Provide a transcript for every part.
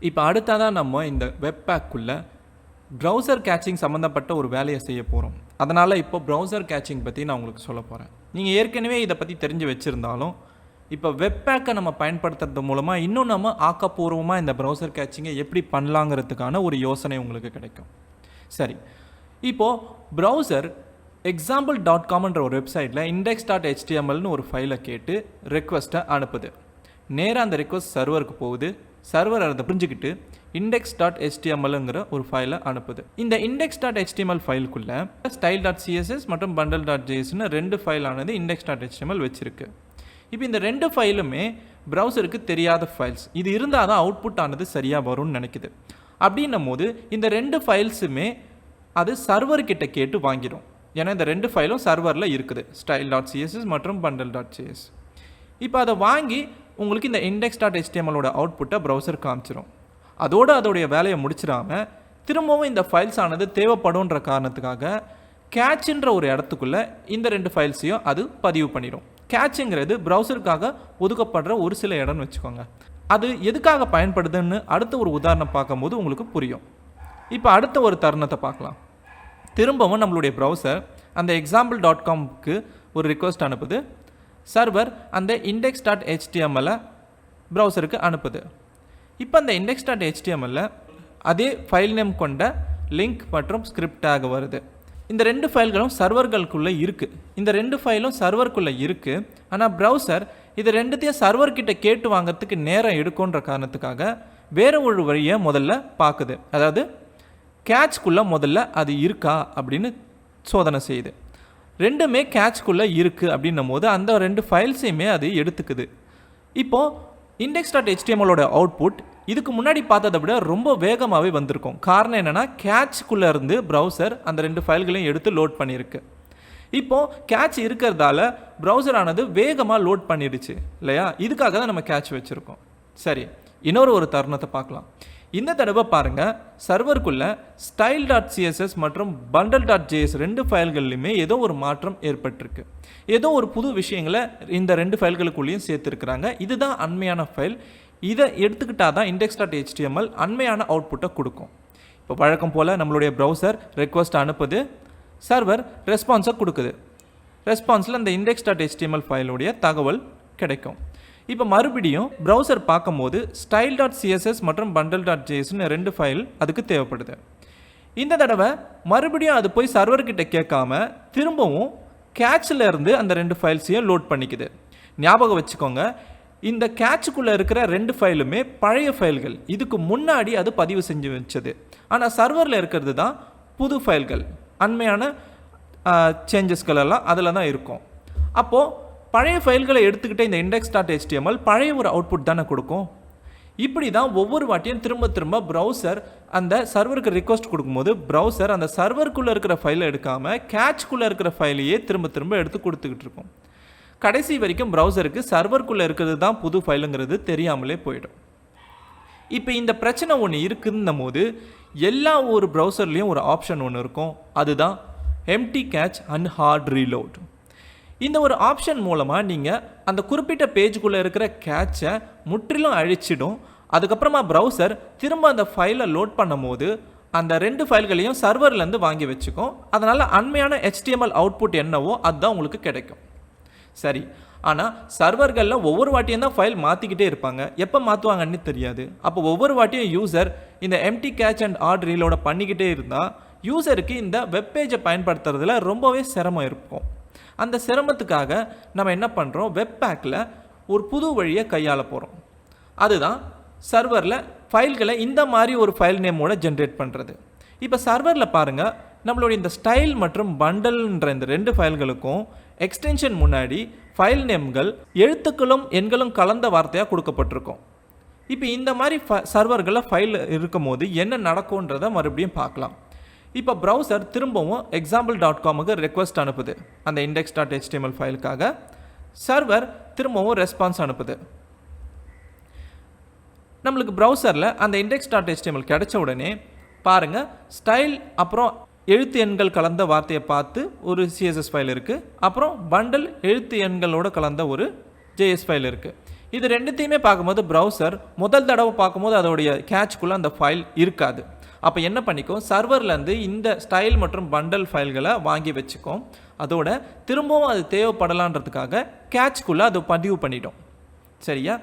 இப்போ அடுத்ததாக நம்ம இந்த வெப்பேக்குள்ளே ப்ரௌசர் கேச்சிங் சம்மந்தப்பட்ட ஒரு வேலையை செய்ய போகிறோம். அதனால் இப்போ ப்ரௌசர் கேச்சிங் பற்றி நான் உங்களுக்கு சொல்ல போகிறேன். நீங்கள் ஏற்கனவே இதை பற்றி தெரிஞ்சு வச்சுருந்தாலும் இப்போ வெப்பேக்கை நம்ம பயன்படுத்துறது மூலமாக இன்னும் நம்ம ஆக்கப்பூர்வமாக இந்த ப்ரௌசர் கேச்சிங்கை எப்படி பண்ணலாங்கிறதுக்கான ஒரு யோசனை உங்களுக்கு கிடைக்கும். சரி, இப்போது ப்ரௌசர் example.comன்ற ஒரு வெப்சைட்டில் index.htmlனு ஒரு ஃபைலை கேட்டு ரெக்வஸ்ட்டை அனுப்புது. நேராக அந்த ரெக்வஸ்ட் சர்வருக்கு போகுது. சர்வர் அதை புரிஞ்சுக்கிட்டு index.htmlங்கிற ஒரு ஃபைலை அனுப்புது. இந்த index.html ஃபைலுக்குள்ளே style.css மற்றும் bundle.jsன்னு ரெண்டு ஃபைலானது index.html வச்சுருக்கு. இப்போ இந்த ரெண்டு ஃபைலுமே ப்ரௌசருக்கு தெரியாத ஃபைல்ஸ். இது இருந்தால் தான் அவுட்புட் ஆனது சரியாக வரும்னு நினைக்குது. அப்படின்னும் போது இந்த ரெண்டு ஃபைல்ஸுமே அது சர்வர்கிட்ட கேட்டு வாங்கிடும். ஏன்னா இந்த ரெண்டு ஃபைலும் சர்வரில் இருக்குது, style.css மற்றும் bundle.js. இப்போ அதை வாங்கி உங்களுக்கு இந்த index.htmlோட அவுட்புட்டை ப்ரௌசர் காமிச்சிடும். அதோடைய வேலையை முடிச்சிடாமல் திரும்பவும் இந்த ஃபைல்ஸ் ஆனது தேவைப்படும்ன்ற காரணத்துக்காக கேட்ச்ன்ற ஒரு இடத்துக்குள்ளே இந்த ரெண்டு ஃபைல்ஸையும் அது பதிவு பண்ணிடும். கேட்சுங்கிறது ப்ரௌசருக்காக ஒதுக்கப்படுற ஒரு சில இடம்னு வச்சுக்கோங்க. அது எதுக்காக பயன்படுதுன்னு அடுத்த ஒரு உதாரணம் பார்க்கும்போது உங்களுக்கு புரியும். இப்போ அடுத்த ஒரு தருணத்தை பார்க்கலாம். திரும்பவும் நம்மளுடைய ப்ரௌசர் அந்த example.comக்கு ஒரு ரிக்வெஸ்ட் அனுப்புது. சர்வர் அந்த index.html ப்ரௌசருக்கு அனுப்புது. இப்போ அந்த index.html அதே ஃபைல் நேம் கொண்ட லிங்க் மற்றும் ஸ்கிரிப்ட் டேக் வருது. இந்த ரெண்டு ஃபைல்களும் சர்வர்களுக்குள்ளே இருக்குது. இந்த ரெண்டு ஃபைலும் சர்வருக்குள்ளே இருக்குது. ஆனால் ப்ரௌசர் இது ரெண்டுத்தையும் சர்வர்கிட்ட கேட்டு வாங்கிறதுக்கு நேரம் எடுக்குன்ற காரணத்துக்காக வேறு ஒரு வழியை முதல்ல பார்க்குது. அதாவது கேட்ச்குள்ளே முதல்ல அது இருக்கா அப்படின்னு சோதனை செய்யுது. ரெண்டுமே கேட்ச்குள்ளே இருக்குது அப்படின்னும் போது அந்த ரெண்டு ஃபைல்ஸையுமே அது எடுத்துக்குது. இப்போது index.htmlோட அவுட்புட் இதுக்கு முன்னாடி பார்த்ததை விட ரொம்ப வேகமாகவே வந்திருக்கும். காரணம் என்னென்னா கேட்ச்குள்ளே இருந்து ப்ரௌசர் அந்த ரெண்டு ஃபைல்களையும் எடுத்து லோட் பண்ணியிருக்கு. இப்போது கேட்ச் இருக்கிறதால ப்ரௌசரானது வேகமாக லோட் பண்ணிடுச்சு இல்லையா? இதுக்காக தான் நம்ம கேட்ச் வச்சுருக்கோம். சரி, ஒரு தருணத்தை பார்க்கலாம். இந்த தடவை பாருங்கள், சர்வருக்குள்ளே style.css மற்றும் bundle.js ரெண்டு ஃபைல்கள்லையுமே ஏதோ ஒரு மாற்றம் ஏற்பட்டிருக்கு. ஏதோ ஒரு புது விஷயங்களை இந்த ரெண்டு ஃபைல்களுக்குள்ளேயும் சேர்த்துருக்குறாங்க. இதுதான் அண்மையான ஃபைல். இதை எடுத்துக்கிட்டால் தான் index.html அண்மையான அவுட்புட்டை கொடுக்கும். இப்போ வழக்கம் போல் நம்மளுடைய ப்ரௌசர் ரெக்வஸ்ட் அனுப்புது, சர்வர் ரெஸ்பான்ஸை கொடுக்குது. ரெஸ்பான்ஸில் அந்த index.html ஃபைலுடைய தகவல் கிடைக்கும். இப்போ மறுபடியும் ப்ரௌசர் பார்க்கும்போது style.css மற்றும் bundle.jsன்னு ரெண்டு ஃபைல் அதுக்கு தேவைப்படுது. இந்த தடவை மறுபடியும் அது போய் சர்வர்கிட்ட கேட்காம திரும்பவும் கேட்சில் இருந்து அந்த ரெண்டு ஃபைல்ஸையும் லோட் பண்ணிக்குது. ஞாபகம் வச்சுக்கோங்க, இந்த கேட்சுக்குள்ளே இருக்கிற ரெண்டு ஃபைலுமே பழைய ஃபைல்கள். இதுக்கு முன்னாடி அது பதிவு செஞ்சு வச்சது. ஆனால் சர்வரில் இருக்கிறது தான் புது ஃபைல்கள். அண்மையான சேஞ்சஸ்கள் எல்லாம் அதில் தான் இருக்கும். அப்போது பழைய ஃபைல்களை எடுத்துக்கிட்ட இந்த index.html பழைய ஒரு அவுட்புட் தானே கொடுக்கும். இப்படி தான் ஒவ்வொரு வாட்டியும் திரும்ப ப்ரௌசர் அந்த சர்வருக்கு ரிக்வஸ்ட் கொடுக்கும்போது ப்ரௌசர் அந்த சர்வருக்குள்ளே இருக்கிற ஃபைலை எடுக்காமல் கேட்ச்குள்ளே இருக்கிற ஃபைலையே திரும்ப எடுத்து கொடுத்துக்கிட்டு இருக்கும். கடைசி வரைக்கும் ப்ரௌசருக்கு சர்வருக்குள்ளே இருக்கிறது தான் புது ஃபைலுங்கிறது தெரியாமலே போயிடும். இப்போ இந்த பிரச்சனை ஒன்று இருக்குன்னும் போது எல்லா ஒரு ப்ரௌசர்லேயும் ஒரு ஆப்ஷன் ஒன்று இருக்கும். அதுதான் empty cache and hard reload. இந்த ஒரு ஆப்ஷன் மூலமாக நீங்கள் அந்த குறிப்பிட்ட பேஜுக்குள்ளே இருக்கிற கேட்சை முற்றிலும் அழிச்சிடும். அதுக்கப்புறமா ப்ரௌசர் திரும்ப அந்த ஃபைலை லோட் பண்ணும் போது அந்த ரெண்டு ஃபைல்களையும் சர்வர்லேருந்து வாங்கி வச்சுக்கும். அதனால் அண்மையான HTML அவுட்புட் என்னவோ அதுதான் உங்களுக்கு கிடைக்கும். சரி, ஆனால் சர்வர்களில் ஒவ்வொரு வாட்டியும் தான் ஃபைல் மாற்றிக்கிட்டே இருப்பாங்க. எப்போ மாற்றுவாங்கன்னு தெரியாது. அப்போ ஒவ்வொரு வாட்டியும் யூசர் இந்த empty cache and hard reload பண்ணிக்கிட்டே இருந்தால் யூசருக்கு இந்த வெப்பேஜை பயன்படுத்துறதுல ரொம்பவே சிரமம் இருக்கும். அந்த சிரமத்துக்காக நம்ம என்ன பண்ணுறோம், வெப்பேக்கில் ஒரு புது வழியை கையாள போகிறோம். அதுதான் சர்வரில் ஃபைல்களை இந்த மாதிரி ஒரு ஃபைல் நேமோட ஜென்ரேட் பண்ணுறது. இப்போ சர்வரில் பாருங்கள், நம்மளுடைய இந்த ஸ்டைல் மற்றும் பண்டல்ன்ற இந்த ரெண்டு ஃபைல்களுக்கும் எக்ஸ்டென்ஷன் முன்னாடி ஃபைல் நேம்கள் எழுத்துக்களும் எண்களும் கலந்த வார்த்தையாக கொடுக்கப்பட்டிருக்கும். இப்போ இந்த மாதிரி சர்வர்களில் ஃபைல் இருக்கும் போது என்ன நடக்கும்ன்றதை மறுபடியும் பார்க்கலாம். இப்போ ப்ரௌசர் திரும்பவும் example.comக்கு ரெக்வஸ்ட் அனுப்புது அந்த index.html ஃபைலுக்காக. சர்வர் திரும்பவும் ரெஸ்பான்ஸ் அனுப்புது. நம்மளுக்கு ப்ரௌசரில் அந்த index.html கிடைச்ச உடனே பாருங்கள், ஸ்டைல் அப்புறம் எழுத்து எண்கள் கலந்த வார்த்தையை பார்த்து ஒரு CSS ஃபைல் இருக்குது. அப்புறம் பண்டல் எழுத்து எண்களோடு கலந்த ஒரு JS ஃபைல் இருக்குது. இது ரெண்டுத்தையுமே பார்க்கும்போது ப்ரௌசர் முதல் தடவை பார்க்கும்போது அதோடைய கேட்ச்குள்ளே அந்த ஃபைல் இருக்காது. அப்போ என்ன பண்ணிக்கும், சர்வர்லேருந்து இந்த ஸ்டைல் மற்றும் பண்டல் ஃபைல்களை வாங்கி வச்சுக்கும். அதோட திரும்பவும் அது தேவைப்படலான்றதுக்காக கேட்ச்குள்ளே அது பதிவு பண்ணிடும். சரியா?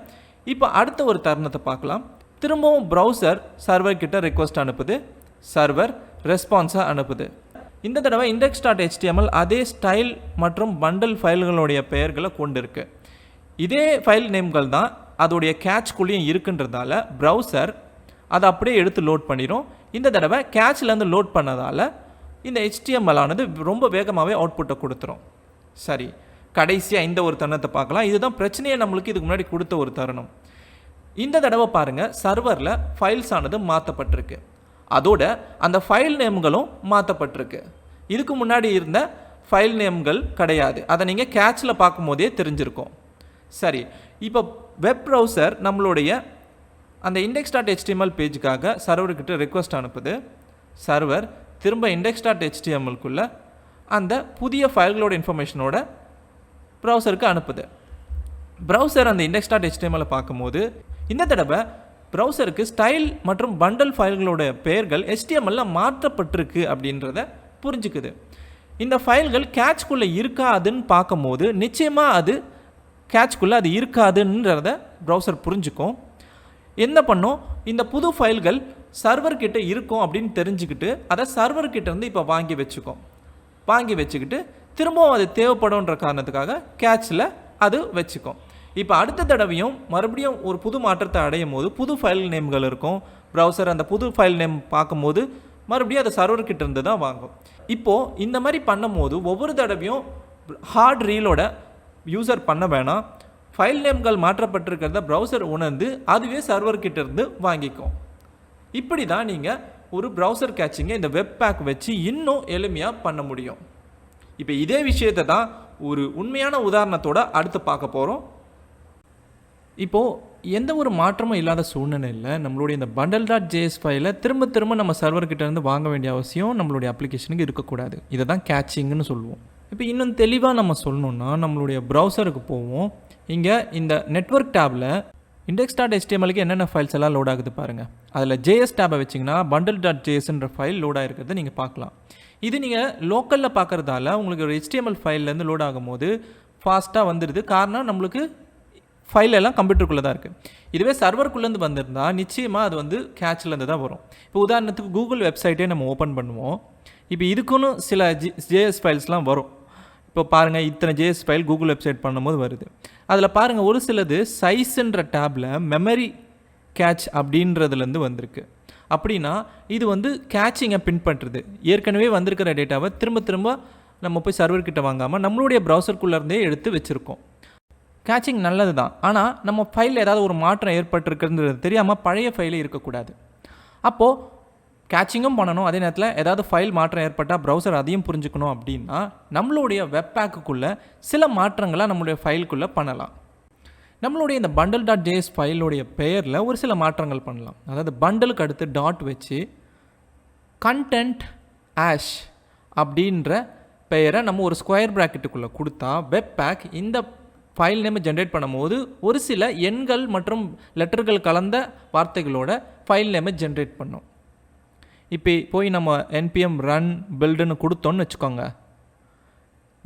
இப்போ அடுத்த ஒரு தருணத்தை பார்க்கலாம். திரும்பவும் ப்ரௌசர் சர்வர் கிட்ட ரிக்வஸ்ட் அனுப்புது, சர்வர் ரெஸ்பான்ஸாக அனுப்புது. இந்த தடவை index.html அதே ஸ்டைல் மற்றும் பண்டல் ஃபைல்களுடைய பெயர்களை கொண்டு இருக்கு. இதே ஃபைல் நேம்கள் தான் அதோடைய கேட்ச்குள்ளேயும் இருக்குன்றதால ப்ரௌசர் அதை அப்படியே எடுத்து லோட் பண்ணிடும். இந்த தடவை கேட்ச்லேருந்து லோட் பண்ணதால் இந்த HTML ஆனது ரொம்ப வேகமாகவே அவுட்புட்டை கொடுத்துரும். சரி, கடைசியாக இந்த ஒரு தருணத்தை பார்க்கலாம். இதுதான் பிரச்சனையை நம்மளுக்கு இதுக்கு முன்னாடி கொடுத்த ஒரு தருணம். இந்த தடவை பாருங்கள், சர்வரில் ஃபைல்ஸ் ஆனது மாற்றப்பட்டிருக்கு. அதோட அந்த ஃபைல் நேம்களும் மாற்றப்பட்டிருக்கு. இதுக்கு முன்னாடி இருந்த ஃபைல் நேம்கள் கிடையாது. அதை நீங்கள் கேட்சில் பார்க்கும்போதே தெரிஞ்சிருக்கும். சரி, இப்போ வெப் ப்ரௌசர் நம்மளுடைய அந்த index.html பேஜுக்காக சர்வர்கிட்ட ரிக்வஸ்ட் அனுப்புது. சர்வர் திரும்ப index.htmlக்குள்ளே அந்த புதிய ஃபைல்களோட இன்ஃபர்மேஷனோட ப்ரௌசருக்கு அனுப்புது. ப்ரௌசர் அந்த index.html பார்க்கும்போது இந்த தடவை ப்ரௌசருக்கு ஸ்டைல் மற்றும் பண்டல் ஃபைல்களோட பெயர்கள் HTML மாற்றப்பட்டிருக்கு அப்படின்றத புரிஞ்சுக்குது. இந்த ஃபைல்கள் கேட்ச்குள்ளே இருக்காதுன்னு பார்க்கும்போது நிச்சயமாக அது கேட்ச்குள்ளே அது இருக்காதுன்றத ப்ரௌசர் புரிஞ்சுக்கும். என்ன பண்ணும், இந்த புது ஃபைல்கள் சர்வர்கிட்ட இருக்கும் அப்படின்னு தெரிஞ்சுக்கிட்டு அதை சர்வர்கிட்ட இருந்து இப்போ வாங்கி வச்சுக்கிட்டு திரும்பவும் அது தேவைப்படும்ன்ற காரணத்துக்காக கேட்சில் அது வச்சுக்கும். இப்போ அடுத்த தடவையும் மறுபடியும் ஒரு புது மாற்றத்தை அடையும் போது புது ஃபைல் நேம்கள் இருக்கும். ப்ரௌசர் அந்த புது ஃபைல் நேம் பார்க்கும்போது மறுபடியும் அதை சர்வர்கிட்ட இருந்து தான் வாங்கும். இப்போது இந்த மாதிரி பண்ணும் போது ஒவ்வொரு தடவையும் ஹார்ட் ரீலோட யூசர் பண்ண வேணாம். ஃபைல் நேம்கள் மாற்றப்பட்டிருக்கிறத ப்ரௌசர் உணர்ந்து அதுவே சர்வர்கிட்ட இருந்து வாங்கிக்கும். இப்படி தான் நீங்கள் ஒரு ப்ரௌசர் கேட்சிங்கை இந்த வெப்பேக் வச்சு இன்னும் எளிமையாக பண்ண முடியும். இப்போ இதே விஷயத்தை தான் ஒரு உண்மையான உதாரணத்தோடு அடுத்து பார்க்க போகிறோம். இப்போது எந்த ஒரு மாற்றமும் இல்லாத சூழ்நிலையில் நம்மளுடைய இந்த bundle.js ஃபைலை திரும்ப நம்ம சர்வர்கிட்ட இருந்து வாங்க வேண்டிய அவசியம் நம்மளுடைய அப்ளிகேஷனுக்கு இருக்கக்கூடாது. இதை தான் கேட்சிங்னு சொல்லுவோம். இப்போ இன்னும் தெளிவாக நம்ம சொல்லணுன்னா நம்மளுடைய ப்ரௌசருக்கு போவோம். இங்கே இந்த நெட்வொர்க் டேப்பில் index.htmlக்கு என்னென்ன ஃபைல்ஸ் எல்லாம் லோட் ஆகுது பாருங்கள். அதில் JS டேப்பை வச்சிங்கன்னா bundle.jsன்ற ஃபைல் லோட் ஆகிருக்கிறத நீங்கள் பார்க்கலாம். இது நீங்கள் லோக்கலில் பார்க்குறதால உங்களுக்கு ஒரு HTML ஃபைல்லேருந்து லோட் ஆகும்போது ஃபாஸ்ட்டாக வந்துடுது. காரணம் நம்மளுக்கு ஃபைல் எல்லாம் கம்ப்யூட்டருக்குள்ளே தான் இருக்குது. இதுவே சர்வருக்குள்ளேருந்து வந்திருந்தால் நிச்சயமாக அது வந்து கேட்ச்லேருந்து தான் வரும். இப்போ உதாரணத்துக்கு கூகுள் வெப்சைட்டே நம்ம ஓப்பன் பண்ணுவோம். இப்போ இதுக்குன்னு சில JS ஃபைல்ஸ்லாம் வரும். இப்போ பாருங்கள், இத்தனை JS ஃபைல் கூகுள் வெப்சைட் பண்ணும்போது வருது. அதில் பாருங்கள், ஒரு சிலது சைஸ்ன்ற டேப்பில் மெமரி கேட்ச் அப்படின்றதுலேருந்து வந்திருக்கு. அப்படின்னா இது வந்து கேட்சிங்கை பின்பற்றுது. ஏற்கனவே வந்திருக்கிற டேட்டாவை திரும்ப நம்ம போய் சர்வர்கிட்ட வாங்காமல் நம்மளுடைய ப்ரௌசருக்குள்ளேருந்தே எடுத்து வச்சுருக்கோம். கேட்சிங் நல்லது தான். ஆனால் நம்ம ஃபைலில் ஏதாவது ஒரு மாற்றம் ஏற்பட்டிருக்குன்றது தெரியாமல் பழைய ஃபைலே இருக்கக்கூடாது. அப்போது கேட்சிங்கும் பண்ணணும், அதே நேரத்தில் ஏதாவது ஃபைல் மாற்றம் ஏற்பட்டால் ப்ரௌசர் அதையும் புரிஞ்சுக்கணும். அப்படின்னா நம்மளுடைய வெப்பேக்குள்ளே சில மாற்றங்களை நம்மளுடைய ஃபைலுக்குள்ளே பண்ணலாம். நம்மளுடைய இந்த bundle.js ஃபைலுடைய பெயரில் ஒரு சில மாற்றங்கள் பண்ணலாம். அதாவது பண்டலுக்கு அடுத்து டாட் வச்சு கண்டென்ட் ஆஷ் அப்படின்ற பெயரை நம்ம ஒரு ஸ்கொயர் ப்ராக்கெட்டுக்குள்ளே கொடுத்தா வெப்பேக் இந்த ஃபைல் நேம் ஜென்ரேட் பண்ணும்போது ஒரு சில எண்கள் மற்றும் லெட்டர்கள் கலந்த வார்த்தைகளோட ஃபைல் நேமை ஜென்ரேட் பண்ணும். இப்போ போய் நம்ம npm run buildன்னு கொடுத்தோன்னு வச்சுக்கோங்க,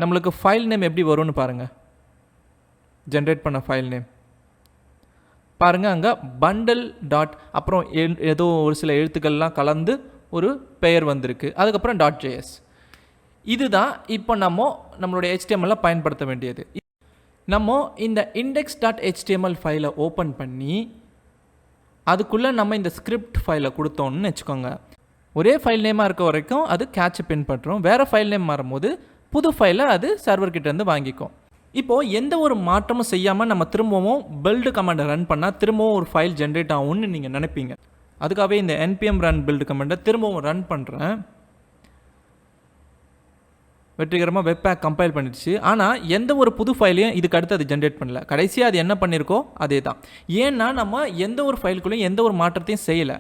நம்மளுக்கு ஃபைல் நேம் எப்படி வரும்னு பாருங்கள். ஜென்ரேட் பண்ண ஃபைல் நேம் பாருங்கள், அங்கே பண்டல் டாட் அப்புறம் ஏதோ ஒரு சில எழுத்துக்கள்லாம் கலந்து ஒரு பெயர் வந்திருக்கு. அதுக்கப்புறம் .js. இதுதான் இப்போ நம்மளுடைய HTML பயன்படுத்த வேண்டியது. நம்ம இந்த index.html ஃபைலை ஓப்பன் பண்ணி அதுக்குள்ளே நம்ம இந்த ஸ்கிரிப்ட் ஃபைலை கொடுத்தோன்னு வச்சுக்கோங்க. ஒரே ஃபைல் நேமாக இருக்க வரைக்கும் அது கேட்சை பின்பற்றும். வேறு ஃபைல் நேம் மாறும்போது புது ஃபைலை அது சர்வர்கிட்டேருந்து வாங்கிக்கும். இப்போது எந்த ஒரு மாற்றமும் செய்யாமல் நம்ம திரும்பவும் பில்டு கமாண்டை ரன் பண்ணால் திரும்பவும் ஒரு ஃபைல் ஜென்ரேட் ஆகும்னு நீங்கள் நினைப்பீங்க. அதுக்காகவே இந்த npm run build கமாண்டை திரும்பவும் ரன் பண்ணுறேன். வெற்றிகரமாக வெப்பேக் கம்பைல் பண்ணிடுச்சு. ஆனால் எந்த ஒரு புது ஃபைலையும் இதுக்கு அடுத்து அது ஜென்ரேட் பண்ணல. கடைசியாக அது என்ன பண்ணியிருக்கோ அதே தான். ஏன்னா நம்ம எந்த ஒரு ஃபைலுக்குள்ளேயும் எந்த ஒரு மாற்றத்தையும் செய்யலை.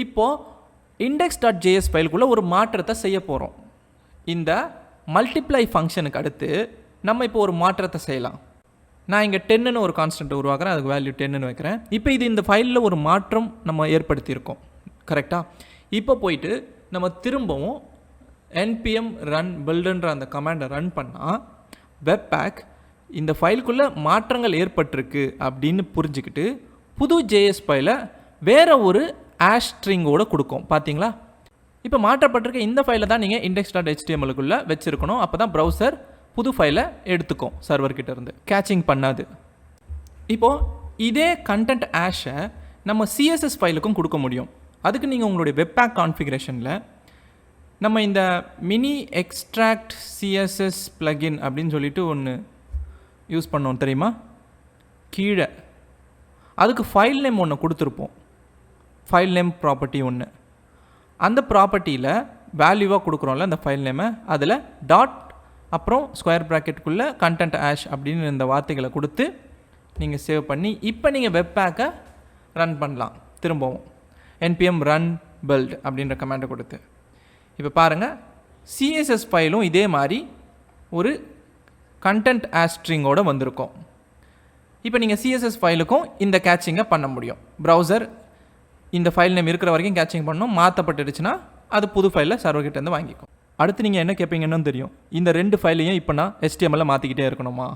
இப்போது index.js ஃபைலுக்குள்ளே ஒரு மாற்றத்தை செய்ய போகிறோம். இந்த மல்டிப்ளை ஃபங்க்ஷனுக்கு அடுத்து நம்ம இப்போ ஒரு மாற்றத்தை செய்யலாம். நான் இங்கே 10ன்னு ஒரு கான்ஸ்டன்ட் உருவாக்குறேன், அதுக்கு வேல்யூ 10ன்னு வைக்கிறேன். இப்போ இது இந்த ஃபைலில் ஒரு மாற்றம் நம்ம ஏற்படுத்தியிருக்கோம், கரெக்டாக? இப்போ போயிட்டு நம்ம திரும்பவும் npm run buildன்ற அந்த கமாண்டை ரன் பண்ணால் வெப்பேக் இந்த ஃபைலுக்குள்ளே மாற்றங்கள் ஏற்பட்டிருக்கு அப்படின்னு புரிஞ்சுக்கிட்டு புது ஜேஎஸ் ஃபைலை வேறு ஒரு ஆஷ் ஸ்ட்ரிங்கோடு கொடுக்கும். பார்த்தீங்களா? இப்போ மாற்றப்பட்டிருக்க இந்த ஃபைலை தான் நீங்கள் index.htmlக்குள்ளே வச்சுருக்கணும். அப்போ தான் ப்ரௌசர் புது ஃபைலை எடுத்துக்கும் சர்வர்கிட்ட இருந்து, கேட்சிங் பண்ணாது. இப்போது இதே கண்டென்ட் ஆஷை நம்ம சிஎஸ்எஸ் ஃபைலுக்கும் கொடுக்க முடியும். அதுக்கு நீங்கள் உங்களுடைய வெப்பேக் கான்ஃபிகரேஷனில் நம்ம இந்த மினி எக்ஸ்ட்ராக்ட் சிஎஸ்எஸ் பிளகின் அப்படின்னு சொல்லிட்டு ஒன்று யூஸ் பண்ணோம் தெரியுமா? கீழே அதுக்கு ஃபைல் நேம் ஒன்று கொடுத்துருப்போம், ஃபைல் நேம் ப்ராப்பர்ட்டி ஒன்று. அந்த ப்ராப்பர்ட்டியில் வேல்யூவாக கொடுக்குறோம்ல அந்த ஃபைல் நேமை, அதில் டாட் அப்புறம் ஸ்கொயர் ப்ராக்கெட்டுக்குள்ளே கண்டென்ட் ஆஷ் அப்படின்னு இந்த வார்த்தைகளை கொடுத்து நீங்கள் சேவ் பண்ணி இப்போ நீங்கள் வெப்பேக்கை ரன் பண்ணலாம். திரும்பவும் npm run build அப்படின்ற கமாண்டை கொடுத்து இப்போ பாருங்கள், சிஎஸ்எஸ் ஃபைலும் இதே மாதிரி ஒரு கண்டென்ட் ஆஷ் ஸ்ட்ரிங்கோடு வந்திருக்கும். இப்போ நீங்கள் சிஎஸ்எஸ் ஃபைலுக்கும் இந்த கேட்சிங்கை பண்ண முடியும். ப்ரௌசர் இந்த ஃபைல் நேம் இருக்கிற வரைக்கும் கேட்சிங் பண்ணணும், மாற்றப்பட்டுடுச்சுன்னா அது புது ஃபைலில் சர்வர்கிட்டேருந்து வாங்கிக்கும். அடுத்து நீங்கள் என்ன கேட்பீங்கன்னு தெரியும், இந்த 2 ஃபைலையும் இப்போ நான் HTML மாற்றிக்கிட்டே இருக்கணுமா?